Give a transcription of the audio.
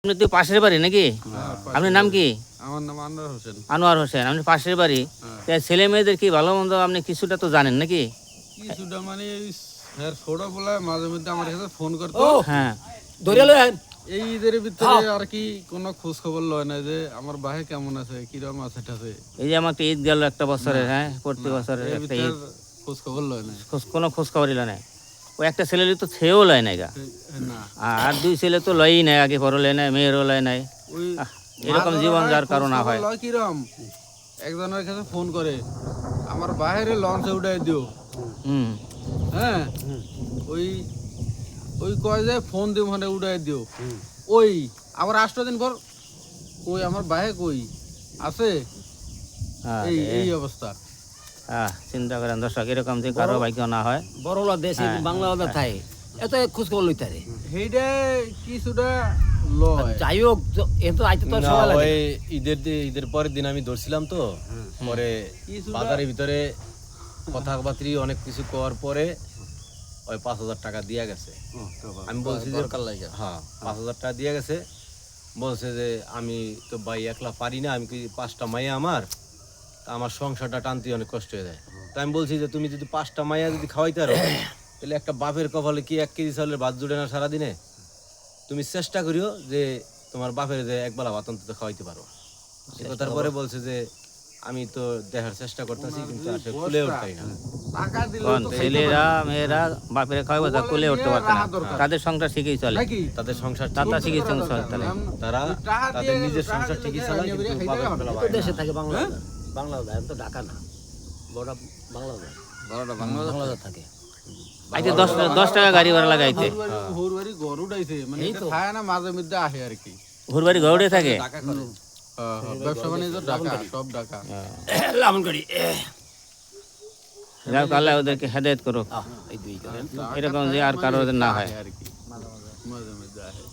আপনি তো পাশের বাড়ি নাকি? আপনার নাম কি? আমার নাম আনোয়ার হোসেন। আনোয়ার হোসেন। আপনি পাশের বাড়ি। তা ছেলে মেয়েদের কি ভালো মন্দ আপনি কিছুটা তো জানেন নাকি? কিছুটা মানে স্যার ছোটবেলায় মাঝে মধ্যে আমার কাছে ফোন করতো। হ্যাঁ। এই ঈদের ভিতরে আর কি কোনো খোঁজ খবর লয় না যে আমার ভাই কেমন আছে, কিরকম আছে টাছে। এই যে আমার একটা ঈদ গেল একটা বছরের, হ্যাঁ প্রতি বছরের এর একটা ভিতর ঈদ। খোঁজ খবর লয় না। কোনো খোঁজ খবরই লয় নাই। ও একটা ছেলেরই তো ছেও লয় নাই গা। না আর দুই ছেলে তো লয়ই নাই, আগে পরও লয় নাই, মেয়েরও লয় নাই। ওই এরকম জীবন যার কারণ না হয়। লয় কিরম একজনের কাছে ফোন করে আমার বাইরে লঞ্চে উঠাই দিও। হুম। হ্যাঁ ওই ওই কয় যে ফোন দিও মানে উঠাই দিও। ওই আবার 8 দিন পর ওই আমার বাইরে কই আছে। এই এই অবস্থা। চিন্তা করেন দর্শক, এরকম যে কারো ভাগ্য না হয়। বড়লা দেশে বাংলা থাকে এত খোঁজ খবর লইতারে সেইটা কিছুটা লয়। যাই হোক এত আইতে তো সময় লাগে। ওই ঈদের পরের দিন আমি ধরছিলাম তো, পরে বাজারের ভিতরে কথাবার্তা অনেক কিছু করার পরে ওই 5,000 টাকা দিয়ে গেছে। আমি বলছি যে হ্যাঁ 5,000 টাকা দিয়ে গেছে। বলছে যে আমি তো ভাই একলা পারি না, আমি কি 5টা মাইয়া আমার, তা আমার সংসারটা টানতে অনেক কষ্ট হয়ে যায়। তা আমি বলছি যে তুমি যদি 5টা মাইয়া যদি খাওয়াইতে পারো তাহলে একটা বাপের কপালে কি 1 কেজি চাউলের ভাত জুড়ে না সারাদিনে? তুমি চেষ্টা করিও যে তোমার বাপের যে একবেলা ভাত অন্তত খাওয়াইতে পারো। এই কথার পরে বলছে যে আমি তো দেখার চেষ্টা করতেছি কিন্তু আসলে কুলে উঠতাই না। টাকা দিলে কোন ছেলেরা মেয়েরা বাপের খাওয়াবে তা কোলে উঠতে পারছে না, তাদের সংসার ঠিকই চলে। নাকি তাদের সংসার তাতা ঠিকই চলে তাহলে। তারা তাদের নিজের সংসার ঠিকই চালায় কিন্তু বাপের বেলা তো দেশে থাকে বাংলা বাংলা আমি তো ঢাকা না বড় বাংলা বাংলা থাকে। আইতে 10 টাকা গাড়ি ভাড়া লাগাইতে। হুরবাড়ি ঘর উঠাইছে মানে এটা খায় না, মাঝে মধ্যে আসে আর কি। ঘর বাড়ি ঘরে থাকে। ব্যবসা বাণিজ্য ঢাকা, সব ঢাকা। লামনগাড়ি যাও আল্লাহ ওদেরকে হেদায়েত করুক, এই দুই করেন এরকম যে আর কারোর না হয়। আর কি মাঝে মধ্যে আসে।